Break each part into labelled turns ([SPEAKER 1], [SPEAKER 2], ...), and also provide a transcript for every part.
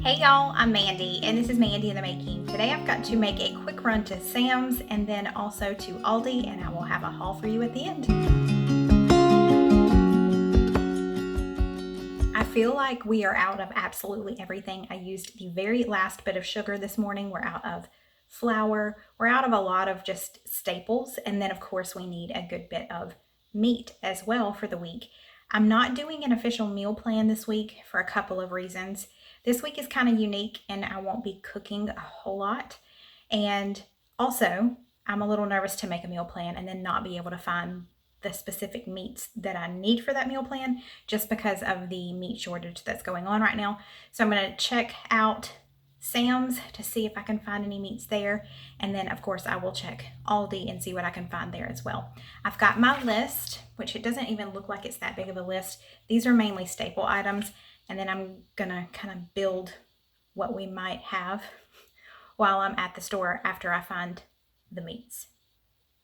[SPEAKER 1] Hey y'all, I'm Mandy, and this is Mandy in the Making. Today I've got to make a quick run to Sam's and then also to Aldi, and I will have a haul for you at the end. I feel like we are out of absolutely everything. I used the very last bit of sugar this morning. We're out of flour. We're out of a lot of just staples, and then of course we need a good bit of meat as well for the week. I'm not doing an official meal plan this week for a couple of reasons. This week is kind of unique and I won't be cooking a whole lot. And also, I'm a little nervous to make a meal plan and then not be able to find the specific meats that I need for that meal plan just because of the meat shortage that's going on right now. So I'm going to check out Sam's to see if I can find any meats there. And then of course I will check Aldi and see what I can find there as well. I've got my list, which it doesn't even look like it's that big of a list. These are mainly staple items. And then I'm gonna kind of build what we might have while I'm at the store after I find the meats.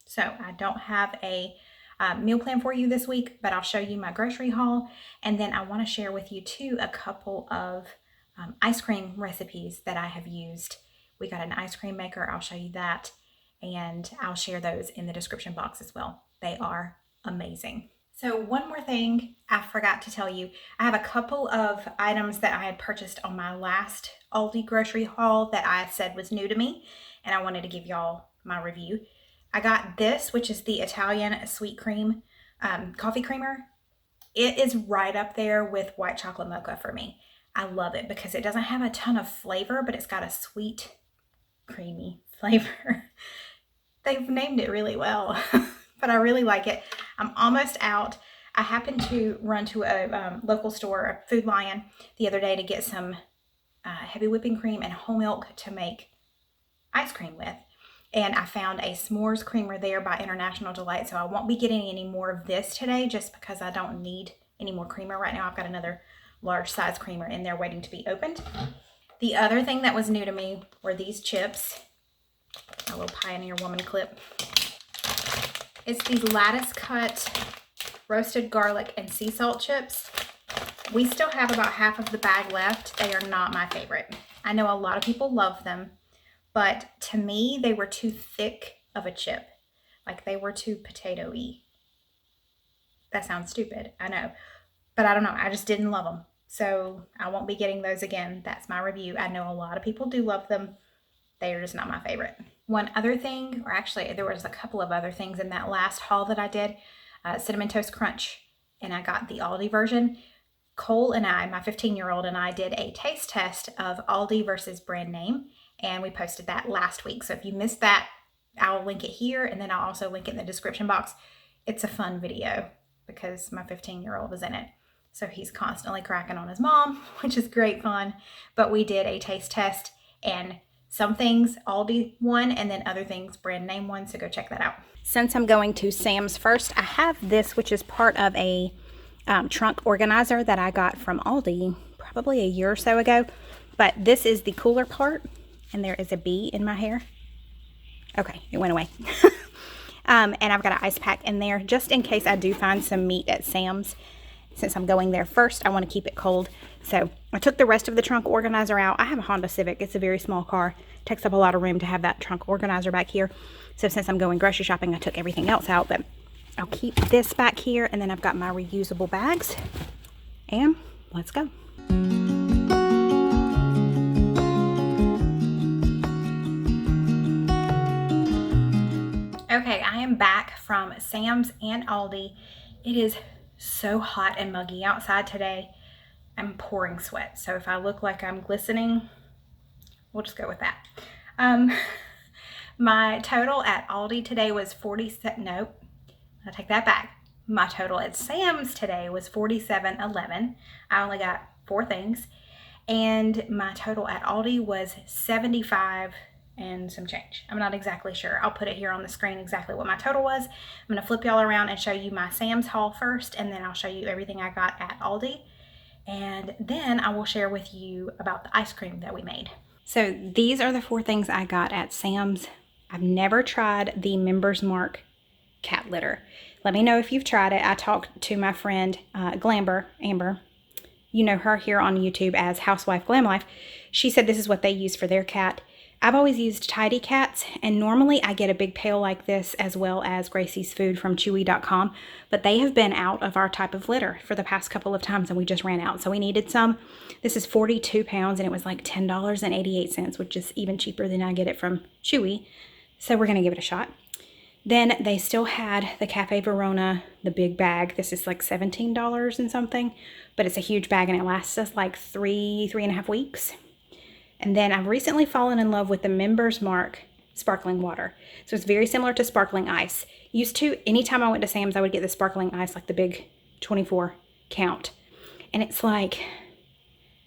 [SPEAKER 1] So I don't have a meal plan for you this week, but I'll show you my grocery haul. And then I wanna share with you too a couple of ice cream recipes that I have used. We got an ice cream maker, I'll show you that. And I'll share those in the description box as well. They are amazing. So one more thing I forgot to tell you. I have a couple of items that I had purchased on my last Aldi grocery haul that I said was new to me, and I wanted to give y'all my review. I got this, which is the Italian sweet cream coffee creamer. It is right up there with white chocolate mocha for me. I love it because it doesn't have a ton of flavor, but it's got a sweet, creamy flavor. They've named it really well. But I really like it. I'm almost out. I happened to run to a local store, a Food Lion, the other day to get some heavy whipping cream and whole milk to make ice cream with. And I found a s'mores creamer there by International Delight. So I won't be getting any more of this today just because I don't need any more creamer right now. I've got another large size creamer in there waiting to be opened. The other thing that was new to me were these chips. A little Pioneer Woman clip. It's these Lattice cut roasted garlic and sea salt chips. We still have about half of the bag left. They are not my favorite. I know a lot of people love them, but to me, they were too thick of a chip. Like they were too potato-y. That sounds stupid, I know. But I don't know, I just didn't love them. So I won't be getting those again. That's my review. I know a lot of people do love them. They are just not my favorite. One other thing, or actually there was a couple of other things in that last haul that I did, Cinnamon Toast Crunch, and I got the Aldi version. Cole and I, my 15-year-old and I, did a taste test of Aldi versus brand name, and we posted that last week. So if you missed that, I'll link it here, and then I'll also link it in the description box. It's a fun video because my 15-year-old is in it. So he's constantly cracking on his mom, which is great fun. But we did a taste test, and some things Aldi won, and then other things brand name won, so go check that out. Since I'm going to Sam's first, I have this, which is part of a trunk organizer that I got from Aldi probably a year or so ago. But this is the cooler part, and there is a bee in my hair. Okay, it went away. And I've got an ice pack in there just in case I do find some meat at Sam's. Since I'm going there first, I want to keep it cold. So I took the rest of the trunk organizer out. I have a Honda Civic. It's a very small car. It takes up a lot of room to have that trunk organizer back here. So since I'm going grocery shopping, I took everything else out. But I'll keep this back here. And then I've got my reusable bags. And let's go. Okay, I am back from Sam's and Aldi. It is so hot and muggy outside today. I'm pouring sweat, so if I look like I'm glistening, we'll just go with that. My total at Aldi today was 47. Nope, I'll take that back. My total at Sam's today was $47.11. I only got 4 things, and my total at Aldi was $75 and some change. I'm not exactly sure. I'll put it here on the screen exactly what my total was. I'm going to flip y'all around and show you my Sam's haul first, and then I'll show you everything I got at Aldi. And then I will share with you about the ice cream that we made. So these are the 4 things I got at Sam's. I've never tried the Members Mark cat litter. Let me know if you've tried it. I talked to my friend Amber, you know her here on YouTube as Housewife Glam Life, she said this is what they use for their cat. I've always used Tidy Cats, and normally I get a big pail like this as well as Gracie's Food from Chewy.com, but they have been out of our type of litter for the past couple of times and we just ran out, so we needed some. This is 42 pounds and it was like $10.88, which is even cheaper than I get it from Chewy, so we're going to give it a shot. Then they still had the Cafe Verona, the big bag. This is like $17 and something, but it's a huge bag and it lasts us like three and a half weeks. And then I've recently fallen in love with the Members Mark sparkling water. So it's very similar to sparkling ice. Used to, anytime I went to Sam's, I would get the sparkling ice, like the big 24 count. And it's like,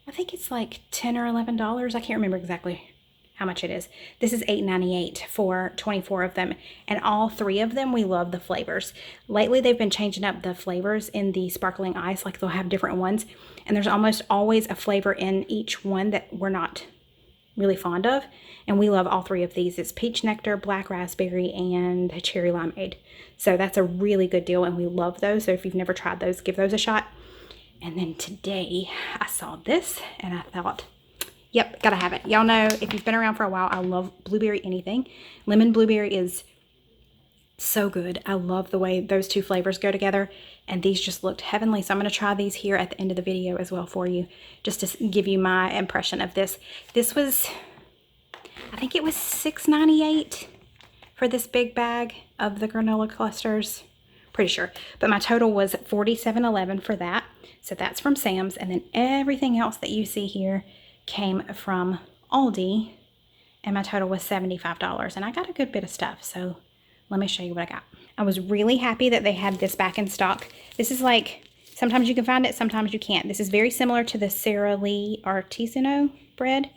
[SPEAKER 1] I think it's like $10 or $11. I can't remember exactly how much it is. This is $8.98 for 24 of them. And all 3 of them, we love the flavors. Lately, they've been changing up the flavors in the sparkling ice. Like they'll have different ones. And there's almost always a flavor in each one that we're not really fond of, and we love all 3 of these. It's peach nectar, black raspberry, and cherry limeade. So that's a really good deal, and we love those. So if you've never tried those, give those a shot. And then today I saw this and I thought, yep, gotta have it. Y'all know, if you've been around for a while, I love blueberry anything. Lemon blueberry is so good. I love the way those 2 flavors go together, and these just looked heavenly. So I'm going to try these here at the end of the video as well for you, just to give you my impression of this. This was, I think it was $6.98 for this big bag of the granola clusters. Pretty sure. But my total was $47.11 for that. So that's from Sam's, and then everything else that you see here came from Aldi, and my total was $75. And I got a good bit of stuff, so let me show you what I got. I was really happy that they had this back in stock. This is like, sometimes you can find it, sometimes you can't. This is very similar to the Sara Lee Artisanal bread.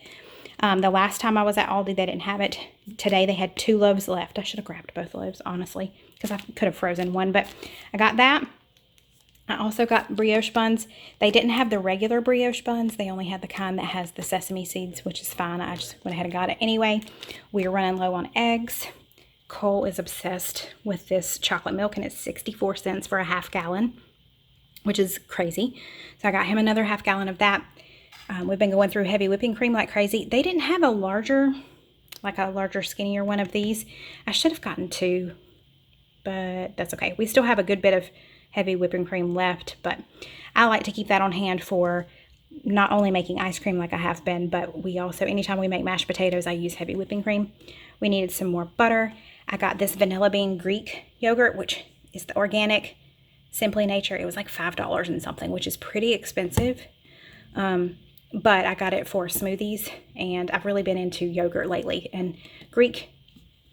[SPEAKER 1] The last time I was at Aldi, they didn't have it. Today they had 2 loaves left. I should have grabbed both loaves, honestly, because I could have frozen one, but I got that. I also got brioche buns. They didn't have the regular brioche buns. They only had the kind that has the sesame seeds, which is fine. I just went ahead and got it anyway. We are running low on eggs. Cole is obsessed with this chocolate milk, and it's 64 cents for a half gallon, which is crazy. So I got him another half gallon of that. We've been going through heavy whipping cream like crazy. They didn't have a larger, skinnier one of these. I should have gotten 2, but that's okay. We still have a good bit of heavy whipping cream left, but I like to keep that on hand for not only making ice cream like I have been, but we also, anytime we make mashed potatoes, I use heavy whipping cream. We needed some more butter. I got this vanilla bean Greek yogurt, which is the organic Simply Nature. It was like $5 and something, which is pretty expensive. But I got it for smoothies, and I've really been into yogurt lately. And Greek,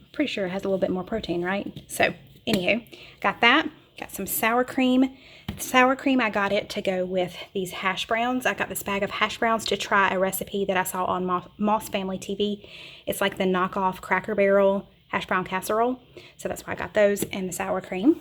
[SPEAKER 1] I'm pretty sure it has a little bit more protein, right? So, anywho, got that. Got some sour cream. Sour cream, I got it to go with these hash browns. I got this bag of hash browns to try a recipe that I saw on Moss Family TV. It's like the knockoff Cracker Barrel hash brown casserole. So that's why I got those, and the sour cream.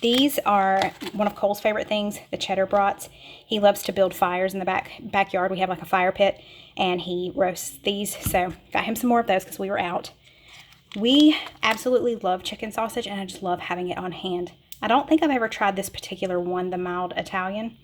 [SPEAKER 1] These are one of Cole's favorite things, the Cheddar Brats. He loves to build fires in the backyard. We have like a fire pit, and he roasts these. So got him some more of those because we were out. We absolutely love chicken sausage, and I just love having it on hand. I don't think I've ever tried this particular one, the mild Italian.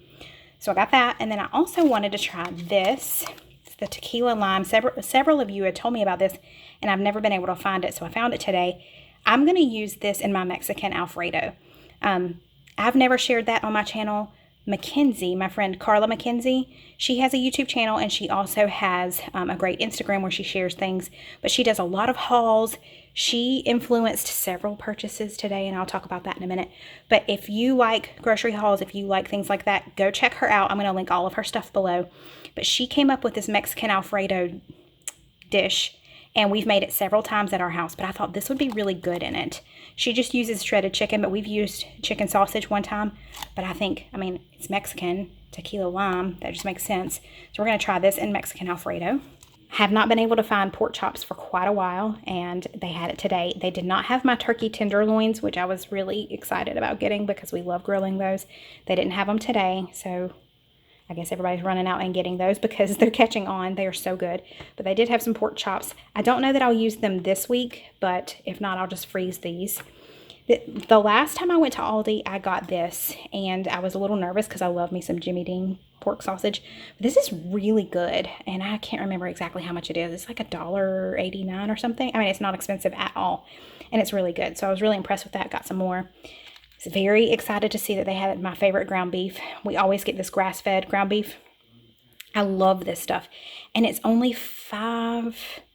[SPEAKER 1] So I got that, and then I also wanted to try this. It's the tequila lime. Several of you had told me about this, and I've never been able to find it, so I found it today. I'm going to use this in my Mexican Alfredo. I've never shared that on my channel. Mackenzie, my friend Carla Mackenzie, she has a YouTube channel, and she also has a great Instagram where she shares things, but she does a lot of hauls. She influenced several purchases today, and I'll talk about that in a minute. But if you like grocery hauls, if you like things like that, go check her out. I'm going to link all of her stuff below. But she came up with this Mexican Alfredo dish, and we've made it several times at our house, but I thought this would be really good in it. She just uses shredded chicken, but we've used chicken sausage one time. But I mean, it's Mexican, tequila lime, that just makes sense. So we're going to try this in Mexican Alfredo. Have not been able to find pork chops for quite a while, and they had it today. They did not have my turkey tenderloins, which I was really excited about getting because we love grilling those. They didn't have them today, so I guess everybody's running out and getting those because they're catching on. They are so good. But they did have some pork chops. I don't know that I'll use them this week, but if not, I'll just freeze these. The last time I went to Aldi, I got this, and I was a little nervous because I love me some Jimmy Dean pork sausage. But this is really good, and I can't remember exactly how much it is. It's like $1.89 or something. I mean, it's not expensive at all, and it's really good. So I was really impressed with that. Got some more. I was very excited to see that they had my favorite ground beef. We always get this grass-fed ground beef. I love this stuff, and it's only I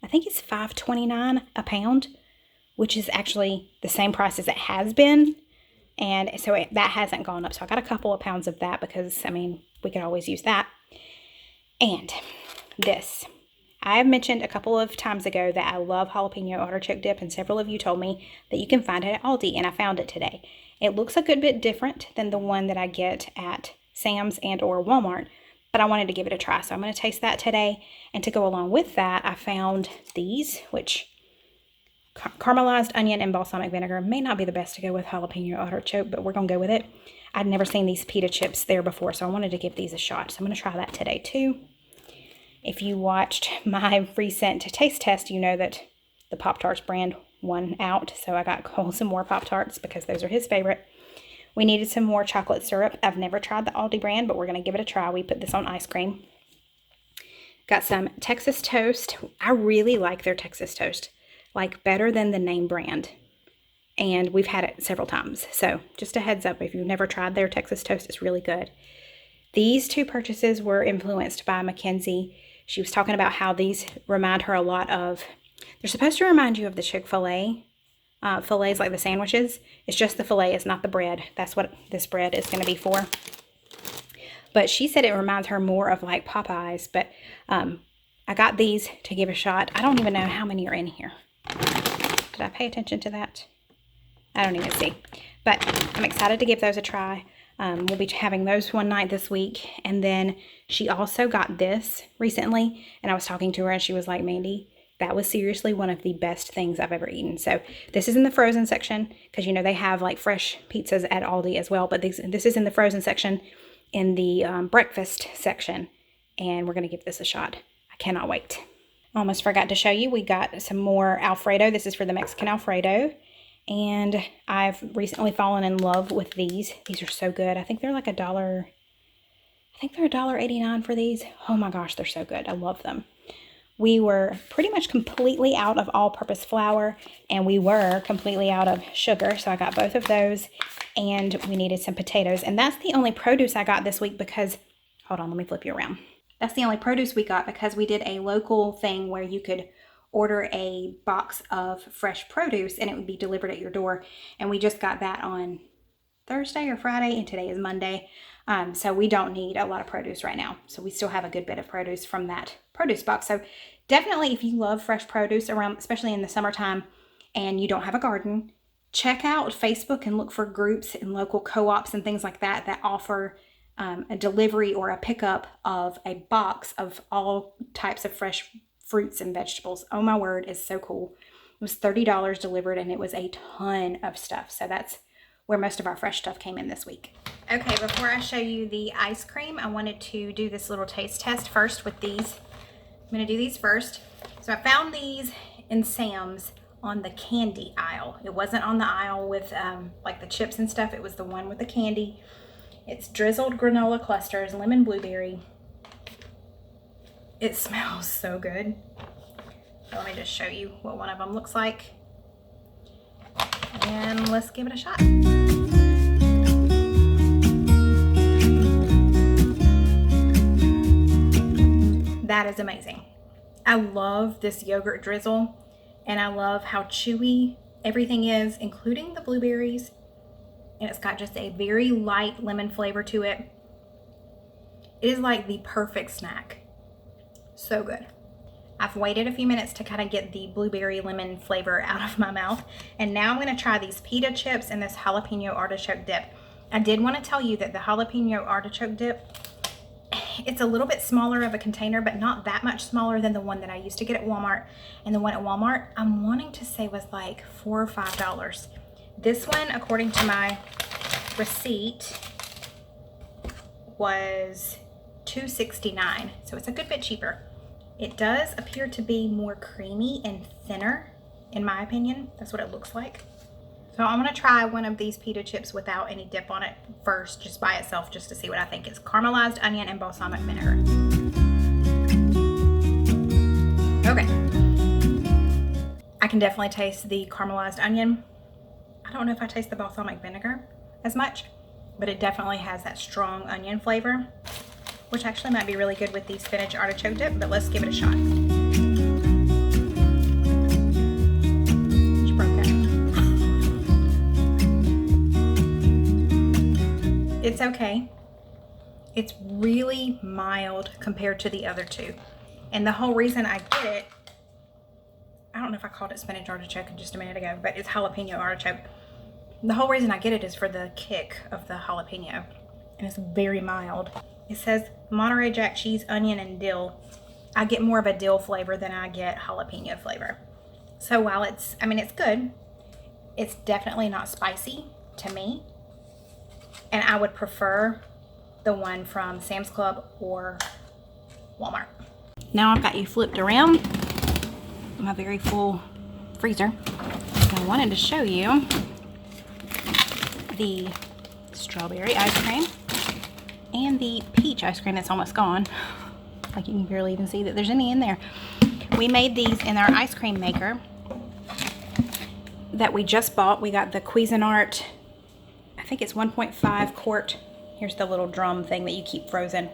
[SPEAKER 1] think it's $5.29 a pound, which is actually the same price as it has been. And so that hasn't gone up. So I got a couple of pounds of that because, I mean, we could always use that. And this. I have mentioned a couple of times ago that I love jalapeno artichoke dip, and several of you told me that you can find it at Aldi, and I found it today. It looks a good bit different than the one that I get at Sam's and or Walmart, but I wanted to give it a try. So I'm going to taste that today. And to go along with that, I found these, which caramelized onion and balsamic vinegar may not be the best to go with jalapeno artichoke, but we're going to go with it. I'd never seen these pita chips there before, so I wanted to give these a shot. So I'm going to try that today too. If you watched my recent taste test, you know that the Pop-Tarts brand won out. So I got Cole some more Pop-Tarts because those are his favorite. We needed some more chocolate syrup. I've never tried the Aldi brand, but we're going to give it a try. We put this on ice cream. Got some Texas toast. I really like their Texas toast. Like better than the name brand, and we've had it several times. So just a heads up, if you've never tried their Texas toast, it's really good. These two purchases were influenced by Mackenzie. She was talking about how these remind her a lot of, they're supposed to remind you of the Chick-fil-A fillets, like the sandwiches. It's just the fillet, it's not the bread. That's what this bread is going to be for. But she said it reminds her more of like Popeyes, but I got these to give a shot. I don't even know how many are in here. Did I pay attention to that? I don't even see. But I'm excited to give those a try. We'll be having those one night this week. And then she also got this recently. And I was talking to her and she was like, Mandy, that was seriously one of the best things I've ever eaten. So this is in the frozen section because, you know, they have like fresh pizzas at Aldi as well. But this is in the frozen section, in the breakfast section. And we're going to give this a shot. I cannot wait. Almost forgot to show you, we got some more Alfredo. This is for the Mexican Alfredo. And I've recently fallen in love with these. These are so good. I think they're like $1. I think they're $1.89 for these. Oh my gosh, they're so good. I love them. We were pretty much completely out of all-purpose flour, and we were completely out of sugar. So I got both of those, and we needed some potatoes. And that's the only produce I got this week because, hold on, let me flip you around. That's the only produce we got because we did a local thing where you could order a box of fresh produce and it would be delivered at your door. And we just got that on Thursday or Friday, and today is Monday. So we don't need a lot of produce right now. So we still have a good bit of produce from that produce box. So definitely, if you love fresh produce around, especially in the summertime, and you don't have a garden, check out Facebook and look for groups and local co-ops and things like that that offer a delivery or a pickup of a box of all types of fresh fruits and vegetables. Oh my word, it's so cool. It was $30 delivered and it was a ton of stuff. So that's where most of our fresh stuff came in this week. Okay, before I show you the ice cream, I wanted to do this little taste test first with these. I'm going to do these first. So I found these in Sam's on the candy aisle. It wasn't on the aisle with like the chips and stuff. It was the one with the candy. It's drizzled granola clusters, lemon blueberry. It smells so good. So let me just show you what one of them looks like. And let's give it a shot. That is amazing. I love this yogurt drizzle, and I love how chewy everything is, including the blueberries. And it's got just a very light lemon flavor to it. It is like the perfect snack. So good. I've waited a few minutes to kind of get the blueberry lemon flavor out of my mouth. And now I'm going to try these pita chips and this jalapeno artichoke dip. I did want to tell you that the jalapeno artichoke dip, it's a little bit smaller of a container, but not that much smaller than the one that I used to get at Walmart. And the one at Walmart, I'm wanting to say was like $4 or $5. This one, according to my receipt, was $2.69. So it's a good bit cheaper. It does appear to be more creamy and thinner, in my opinion. That's what it looks like. So I'm gonna try one of these pita chips without any dip on it first, just by itself, just to see what I think. It's caramelized onion and balsamic vinegar. Okay. I can definitely taste the caramelized onion. I don't know if I taste the balsamic vinegar as much, but it definitely has that strong onion flavor, which actually might be really good with the spinach artichoke dip, but let's give it a shot. Just broke that. It's okay. It's really mild compared to the other two. And the whole reason I get it, I don't know if I called it spinach artichoke just a minute ago, but it's jalapeno artichoke. The whole reason I get it is for the kick of the jalapeno, and it's very mild. It says Monterey Jack cheese, onion, and dill. I get more of a dill flavor than I get jalapeno flavor. So while it's good, it's definitely not spicy to me, and I would prefer the one from Sam's Club or Walmart. Now I've got you flipped around my very full freezer. I wanted to show you the strawberry ice cream and the peach ice cream that's almost gone. Like, you can barely even see that there's any in there. We made these in our ice cream maker that we just bought. We got the Cuisinart, I think it's 1.5 quart. Here's the little drum thing that you keep frozen.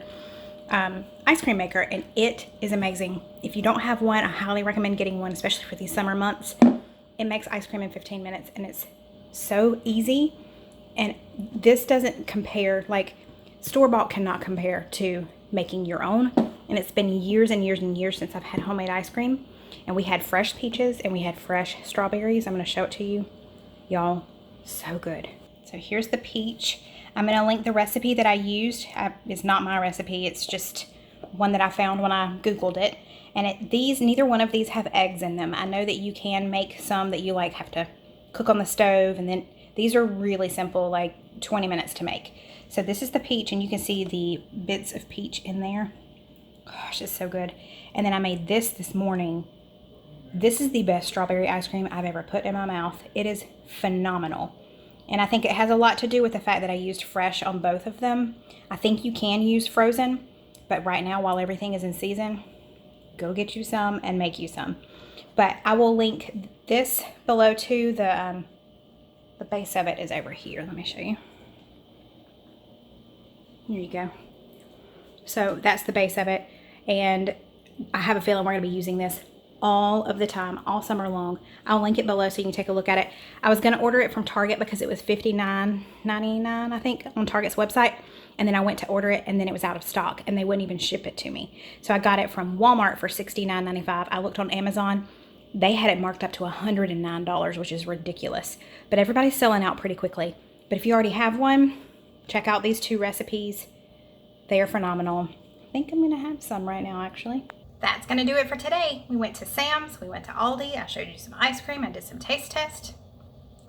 [SPEAKER 1] Ice cream maker, and it is amazing. If you don't have one, I highly recommend getting one, especially for these summer months. It makes ice cream in 15 minutes, and it's so easy. And this doesn't compare, like, store-bought cannot compare to making your own. And it's been years and years and years since I've had homemade ice cream. And we had fresh peaches and we had fresh strawberries. I'm going to show it to you. Y'all, so good. So here's the peach. I'm going to link the recipe that I used. It's not my recipe. It's just one that I found when I Googled it. And neither one of these have eggs in them. I know that you can make some that you like have to cook on the stove. And then these are really simple, like 20 minutes to make. So this is the peach, and you can see the bits of peach in there. Gosh, it's so good. And then I made this morning. This is the best strawberry ice cream I've ever put in my mouth. It is phenomenal. And I think it has a lot to do with the fact that I used fresh on both of them. I think you can use frozen, but right now, while everything is in season, go get you some and make you some. But I will link this below too. The base of it is over here. Let me show you. Here you go. So that's the base of it. And I have a feeling we're going to be using this all of the time, all summer long. I'll link it below so you can take a look at it. I was going to order it from Target because it was $59.99, I think, on Target's website. And then I went to order it, and then it was out of stock, and they wouldn't even ship it to me. So I got it from Walmart for $69.95. I looked on Amazon. They had it marked up to $109, which is ridiculous. But everybody's selling out pretty quickly. But if you already have one, check out these two recipes. They are phenomenal. I think I'm going to have some right now, actually. That's going to do it for today. We went to Sam's. We went to Aldi. I showed you some ice cream. I did some taste tests.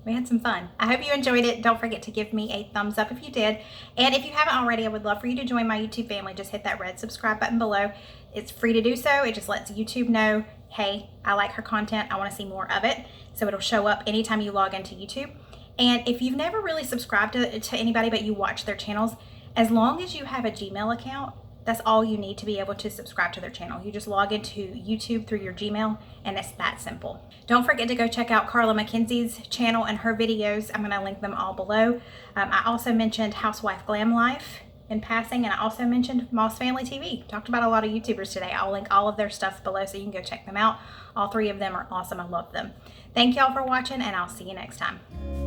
[SPEAKER 1] We had some fun. I hope you enjoyed it. Don't forget to give me a thumbs up if you did. And if you haven't already, I would love for you to join my YouTube family. Just hit that red subscribe button below. It's free to do so. It just lets YouTube know, hey, I like her content. I want to see more of it. So it'll show up anytime you log into YouTube. And if you've never really subscribed to anybody but you watch their channels, as long as you have a Gmail account, that's all you need to be able to subscribe to their channel. You just log into YouTube through your Gmail, and it's that simple. Don't forget to go check out Carla Mackenzie's channel and her videos. I'm going to link them all below. I also mentioned Housewife Glam Life in passing, and I also mentioned Moss Family TV. Talked about a lot of YouTubers today. I'll link all of their stuff below so you can go check them out. All three of them are awesome. I love them. Thank y'all for watching, and I'll see you next time.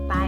[SPEAKER 1] Bye.